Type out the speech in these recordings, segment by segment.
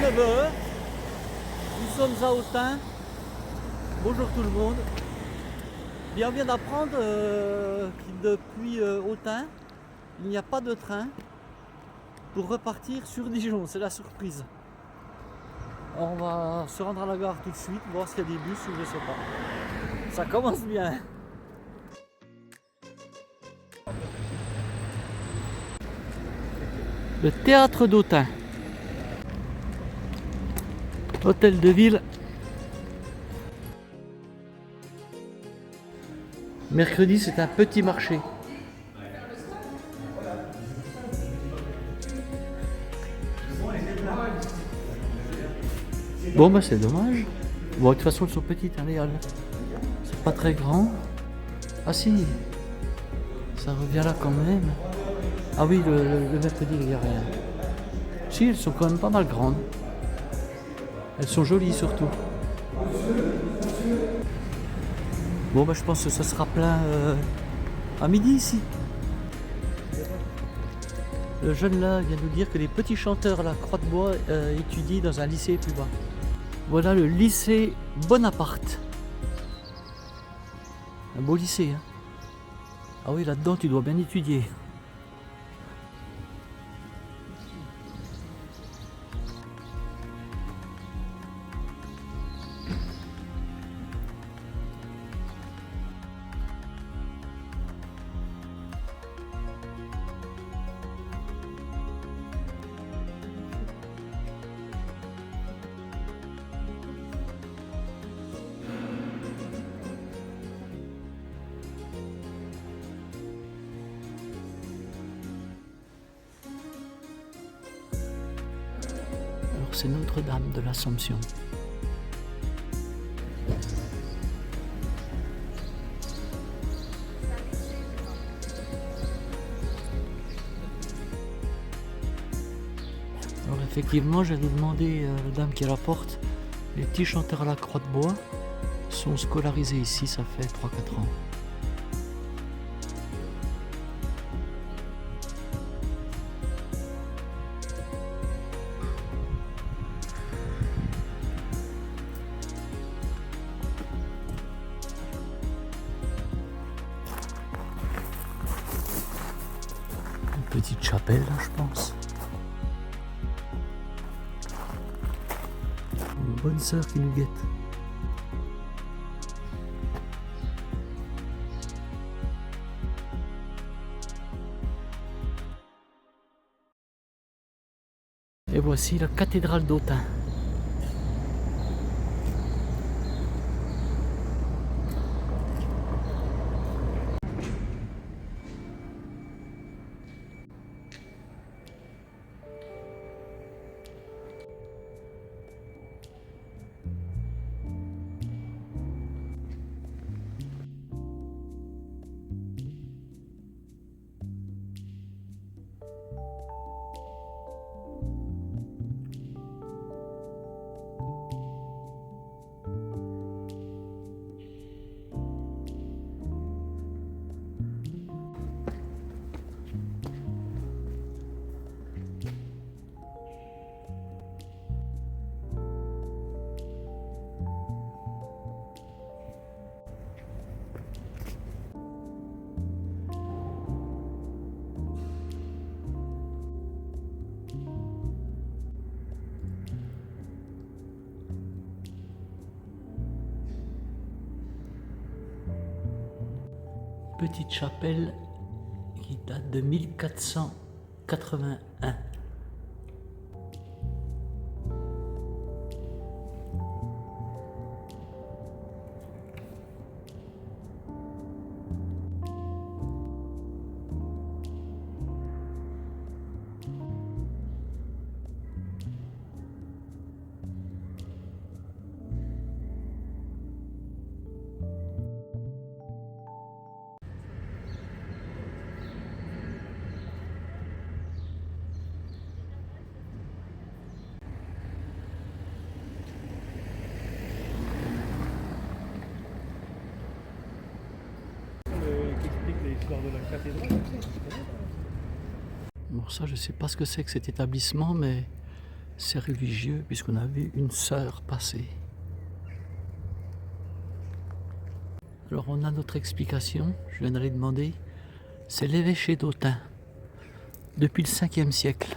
9 heures. Nous sommes à Autun. Bonjour tout le monde. Bien, on vient d'apprendre que depuis Autun, il n'y a pas de train pour repartir sur Dijon. C'est la surprise. On va se rendre à la gare tout de suite, voir s'il y a des bus ou je sais pas. Ça commence bien. Le théâtre d'Autun. Hôtel de ville. Mercredi, c'est un petit marché. Bon, bah c'est dommage. Bon, de toute façon, elles sont petites, hein, les halles. C'est pas très grand. Ah si, ça revient là quand même. Ah oui, le mercredi, il n'y a rien. Si, elles sont quand même pas mal grandes. Elles sont jolies surtout. Bon, bah je pense que ça sera plein à midi ici. Le jeune là vient nous dire que les petits chanteurs à la Croix de Bois étudient dans un lycée plus bas. Voilà le lycée Bonaparte. Un beau lycée, hein. Ah oui, là-dedans tu dois bien étudier. C'est Notre-Dame de l'Assomption. Alors effectivement, j'allais demander à la dame qui est à la porte, les petits chanteurs à la Croix de Bois sont scolarisés ici, ça fait 3-4 ans. Petite chapelle là, je pense. Une bonne sœur qui nous guette. Et voici la cathédrale d'Autun. Petite chapelle qui date de 1481. l'histoire de la cathédrale. Bon, ça, je sais pas ce que c'est que cet établissement, mais C'est religieux puisqu'on a vu une sœur passer. Alors on a notre explication, je viens d'aller demander. C'est l'évêché d'Autun, depuis le 5e siècle.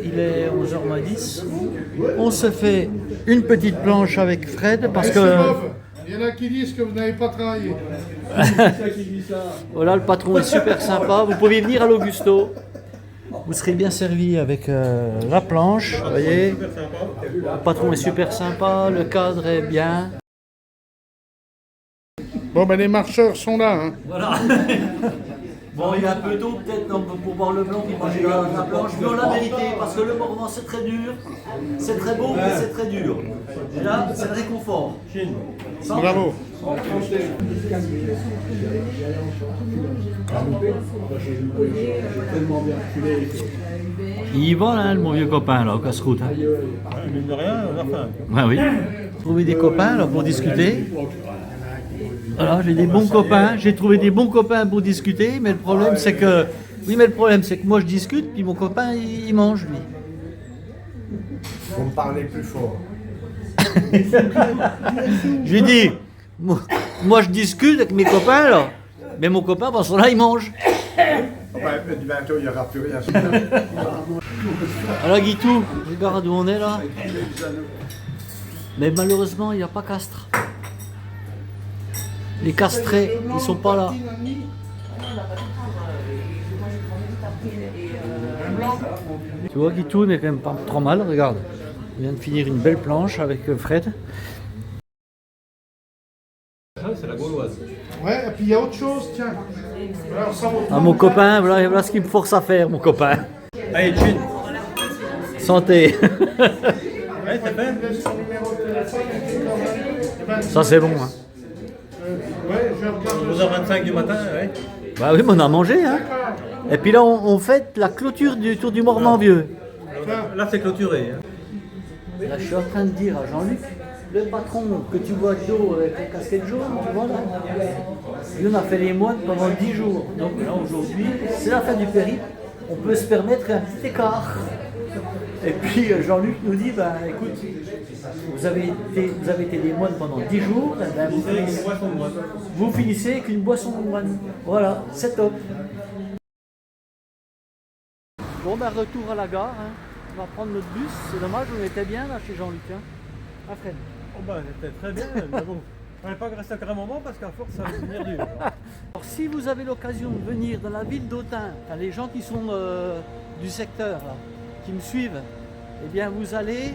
Il est 11h10. On se fait une petite planche avec Fred parce que... Il y en a qui disent que vous n'avez pas travaillé. Voilà, le patron est super sympa. Vous pouvez venir à l'Augusto. Vous serez bien servi avec la planche. Vous voyez, le patron est super sympa, le cadre est bien. Bon, ben les marcheurs sont là. Hein. Voilà. Bon, il est un peu tôt peut-être pour boire le blanc, pour manger la planche, mais on l'a mérité parce que le Morvan c'est très dur, c'est très beau, mais c'est très dur. Et là, c'est le réconfort. Bravo. Il y va là, mon vieux copain là, au casse-croûte. Hein. Mine de rien, on a faim. Ouais, oui. Trouver des copains là, pour discuter. Voilà, j'ai des bons copains, j'ai trouvé des bons copains pour discuter, mais le problème c'est que... Oui, mais le problème c'est que moi je discute, puis mon copain il mange lui. Vous me parlez plus fort. Je lui dis, moi je discute avec mes copains là, mais mon copain pendant ce temps-là il mange. Bientôt il n'y aura plus rien. Alors Guitou, regarde où on est là. Mais malheureusement il n'y a pas Castres. Les castrés, ils sont pas là. Tu vois, Guitou n'est quand même pas trop mal, regarde. Il vient de finir une belle planche avec Fred. C'est la gauloise. Ouais, et puis il y a autre chose, tiens. Alors, ça vaut Ah, mon copain, voilà ce qu'il me force à faire, mon copain. Allez, tune. Santé. Ouais, t'as fait. Ça, c'est bon. Hein. Ouais, je regarde. 11h25 du matin, ouais. Bah oui, mais on a mangé. Hein. Et puis là, on fête la clôture du Tour du Morvan vieux. Là, c'est clôturé. Hein. Là, je suis en train de dire à Jean-Luc, le patron que tu vois de dos avec la casquette jaune, tu vois là, lui on a fait les moines pendant 10 jours. Donc là aujourd'hui, c'est la fin du périple, on peut se permettre un petit écart. Et puis Jean-Luc nous dit, bah écoute, vous avez été des moines pendant 10 jours, eh ben, vous finissez avec une boisson de moine. Voilà, c'est top. Bon ben retour à la gare, hein. On va prendre notre bus, c'est dommage, on était bien là chez Jean-Luc. Hein. Ah Fred. Oh bah, c'était très bien, mais bon. On n'est pas resté encore un moment parce qu'à force, ça va devenir dur. Alors, si vous avez l'occasion de venir dans la ville d'Autun, enfin, les gens qui sont du secteur, là, qui me suivent, eh bien vous allez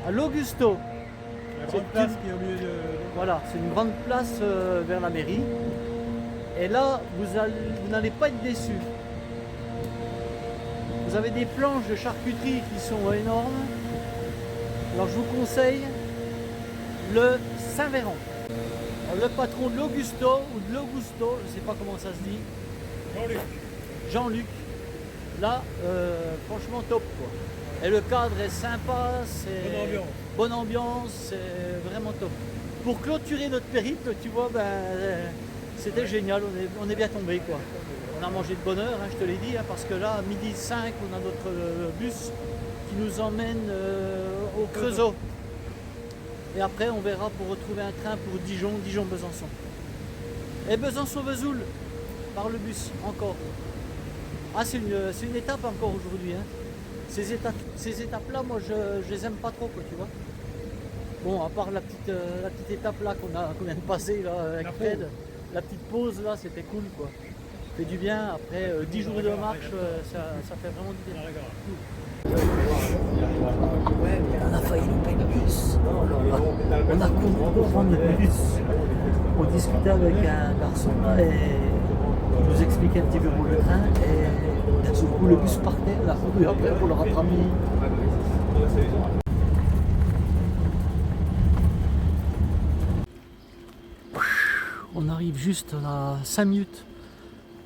à l'Augusto. La grande place qui est au milieu de... Voilà, c'est une grande place vers la mairie. Et là, vous n'allez pas être déçus. Vous avez des planches de charcuterie qui sont énormes. Alors je vous conseille le Saint-Véran. Le patron de l'Augusto ou de l'Augusto, je ne sais pas comment ça se dit. Jean-Luc. Jean-Luc. Là, franchement top quoi. Et le cadre est sympa, c'est Bonne ambiance. bonne ambiance, c'est vraiment top. Pour clôturer notre périple, tu vois, ben, c'était génial, on est bien tombé quoi. On a mangé de bonne heure, hein, je te l'ai dit, hein, parce que là, à 12h05, on a notre bus qui nous emmène au Creusot. Et après, on verra pour retrouver un train pour Dijon, Dijon-Besançon. Et Besançon-Vesoul, par le bus, encore. Ah, c'est une étape encore aujourd'hui. Hein. Ces étapes-là, moi, je les aime pas trop, quoi, tu vois. Bon, à part la petite étape là qu'on vient de passer là, avec Fred, la petite pause là, c'était cool, quoi. Fait du bien. Après 10 jours de marche, ça fait vraiment du bien. On a failli louper le bus. On a couru pour prendre le bus. On discutait avec un garçon là et il nous expliquait un petit peu pour le train. Et d'un seul coup, le bus partait. On a couru après pour le rattraper. On arrive juste à 5 minutes.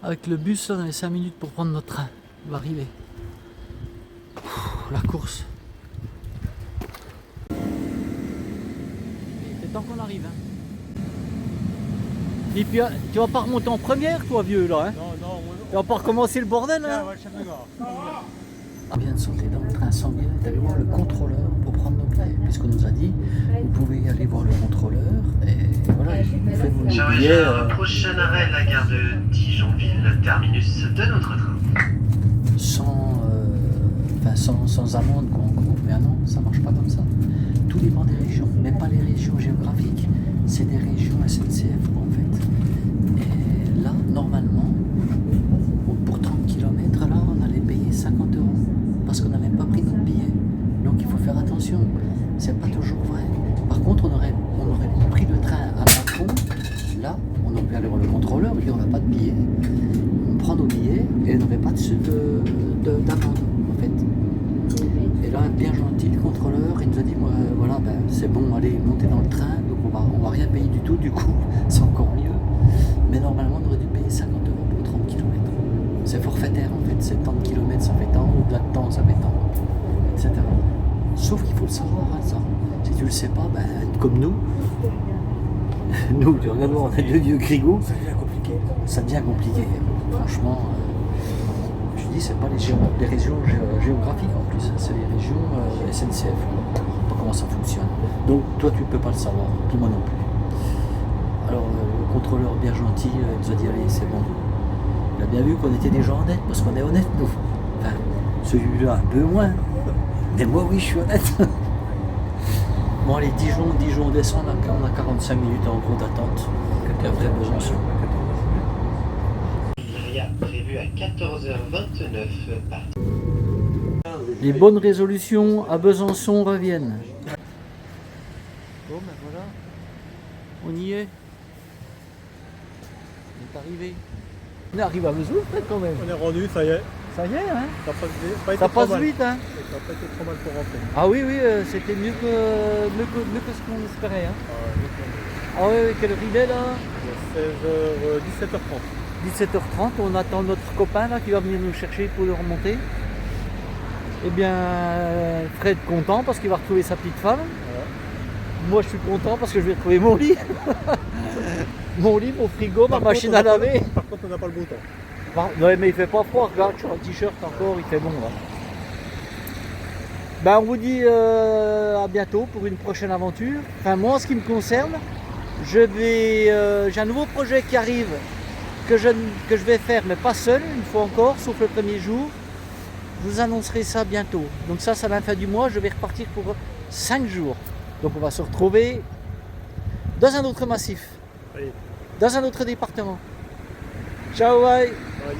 Avec le bus, on avait 5 minutes pour prendre notre train. On va arriver. La course. C'est temps qu'on arrive. Hein. Et puis, tu vas pas remonter en première, toi, vieux, là. Hein. Non, non, tu vas pas recommencer le bordel, hein. On vient de sauter dans le train sans billet, d'aller voir le contrôleur pour prendre nos billets, puisqu'on nous a dit, vous pouvez aller voir le contrôleur, et voilà, il fait vos billets. Chargeur, prochain arrêt, la gare de Dijonville, terminus de notre train. Sans amende, quoi, en gros. Mais non, ça marche pas comme ça. Tout dépend des régions, mais pas les régions géographiques, c'est des régions SNCF, en fait. Et là, normalement, pour 30 km, là, on allait payer 50 €, parce qu'on n'avait pas pris notre billet. Donc il faut faire attention, c'est pas toujours vrai. Par contre, on aurait pris le train à Macron, là, on aurait pu aller voir le contrôleur, il dit on n'a pas de billet. On prend nos billets et on n'aurait pas d'amende, en fait. Et là, bien gentil, le contrôleur, il nous a dit, voilà, ben, c'est bon, allez, montez dans le train, donc on va rien payer du tout, du coup, c'est encore mieux. Mais normalement, on aurait dû payer 50 € pour 30 km. C'est forfaitaire, en fait, c'est tant de kilomètres, ça fait tant, au-delà de temps, ça fait tant, etc. Sauf qu'il faut le savoir, hein, ça. Si tu le sais pas, ben, comme nous, tu regardes, on a deux vieux grigos, ça devient compliqué. Franchement, je dis, c'est pas les régions géographiques en plus, c'est les régions SNCF. Je sais pas comment ça fonctionne. Donc toi, tu peux pas le savoir, puis moi non plus. Alors, le contrôleur bien gentil, il nous a dit, allez, c'est bon. Il a bien vu qu'on était des gens honnêtes, parce qu'on est honnêtes, nous. Enfin, celui-là, un peu moins. Mais moi, oui, je suis honnête. Bon, allez, Dijon, on descend, on a 45 minutes en gros d'attente. Et après, Besançon. Prévu à 14h29 par... Les bonnes résolutions à Besançon reviennent. Bon, ben voilà. On y est. On est arrivé. On est arrivé à Vesoul, peut-être, quand même. On est rendu, ça y est. Ça y est, hein. Ça Ça passe mal. vite, hein. Ça n'a pas été trop mal pour rentrer. Ah oui, c'était mieux que ce qu'on espérait, hein. Ah oui, quelle heure il est, là? 17h30. 17h30, on attend notre copain, là, qui va venir nous chercher pour le remonter. Eh bien, Fred content parce qu'il va retrouver sa petite femme. Ouais. Moi, je suis content parce que je vais retrouver mon lit. Mon lit, mon frigo, ma machine à laver. Par contre, on n'a pas le beau temps. Non, mais il fait pas froid, regarde, je suis en t-shirt encore, il fait bon là. Ben, on vous dit à bientôt pour une prochaine aventure. Enfin, moi, en ce qui me concerne, j'ai un nouveau projet qui arrive que je vais faire, mais pas seul, une fois encore, sauf le premier jour. Je vous annoncerai ça bientôt. Donc ça, c'est à la fin du mois, je vais repartir pour 5 jours. Donc on va se retrouver dans un autre massif, Allez. dans un autre département. Ciao, bye. Bye.